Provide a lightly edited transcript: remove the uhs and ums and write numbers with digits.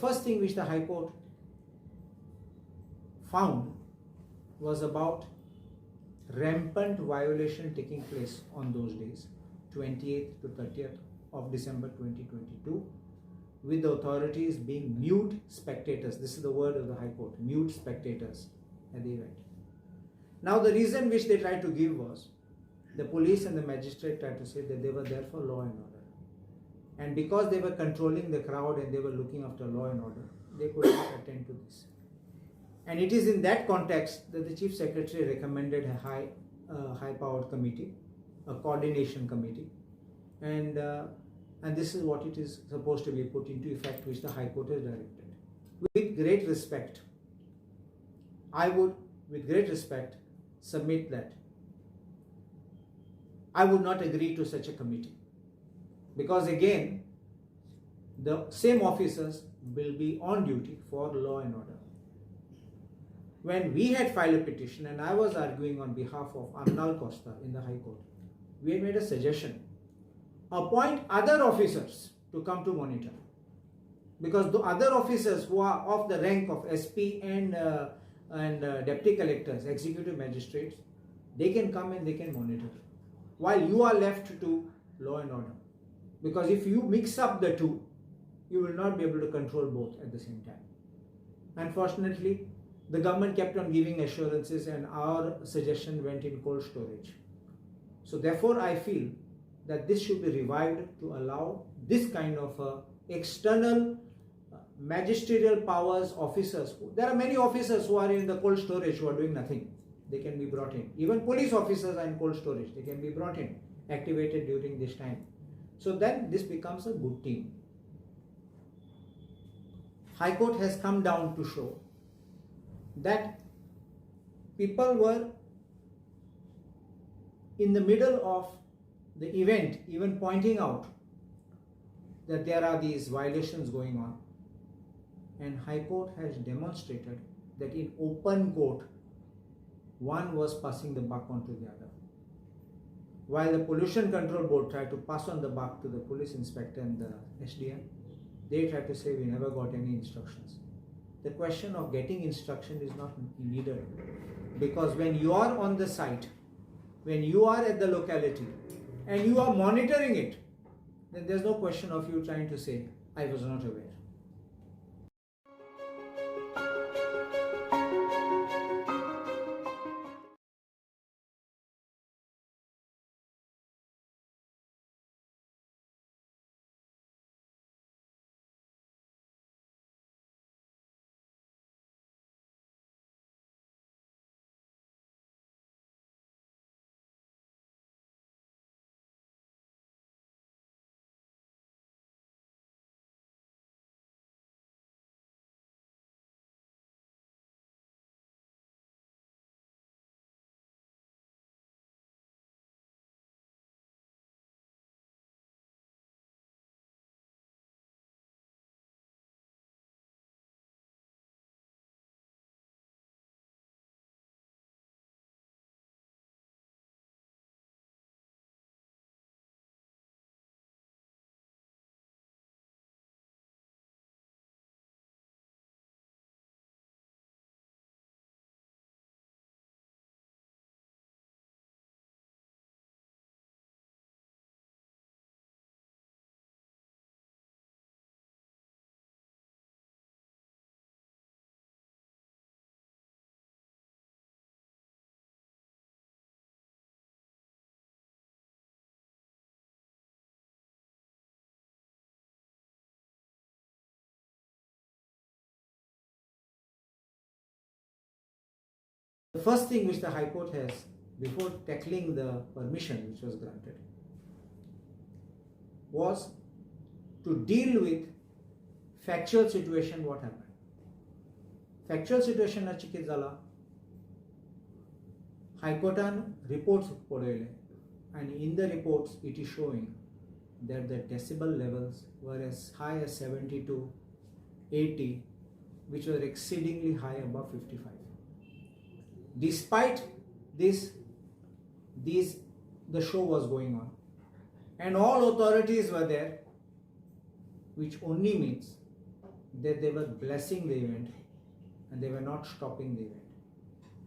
first thing which the High Court found was about rampant violation taking place on those days, 28th to 30th of December 2022, with the authorities being mute spectators. This is the word of the High Court, mute spectators at the event. Now the reason which they tried to give was, the police and the magistrate tried to say that they were there for law and order. And because they were controlling the crowd and they were looking after law and order, they could not attend to this. And it is in that context that the Chief Secretary recommended a high-powered committee, a coordination committee, and this is what it is supposed to be put into effect, which the High Court has directed. With great respect, I would, with great respect, submit that I would not agree to such a committee, because again, the same officers will be on duty for law and order. When we had filed a petition and I was arguing on behalf of Arnal Costa in the High Court, we had made a suggestion: appoint other officers to come to monitor, because the other officers who are of the rank of SP and deputy collectors, executive magistrates, they can come and they can monitor, while you are left to law and order. Because if you mix up the two, you will not be able to control both at the same time. Unfortunately, the government kept on giving assurances and our suggestion went in cold storage. So therefore, I feel that this should be revived to allow this kind of external magisterial powers officers. There are many officers who are in the cold storage who are doing nothing. They can be brought in. Even police officers are in cold storage. They can be brought in, activated during this time. So then this becomes a good team. High Court has come down to show that people were in the middle of the event even pointing out that there are these violations going on, and High Court has demonstrated that in open court one was passing the buck on to the other. While the Pollution Control Board tried to pass on the buck to the police inspector and the SDM, they tried to say we never got any instructions. The question of getting instruction is not needed, because when you are on the site, when you are at the locality and you are monitoring it, then there's no question of you trying to say, I was not aware. The first thing which the High Court has, before tackling the permission which was granted, was to deal with factual situation what happened. Factual situation na chiki zala High Courtan reports podele, and in the reports it is showing that the decibel levels were as high as 70 to 80, which were exceedingly high, above 55. Despite this, the show was going on and all authorities were there, which only means that they were blessing the event and they were not stopping the event.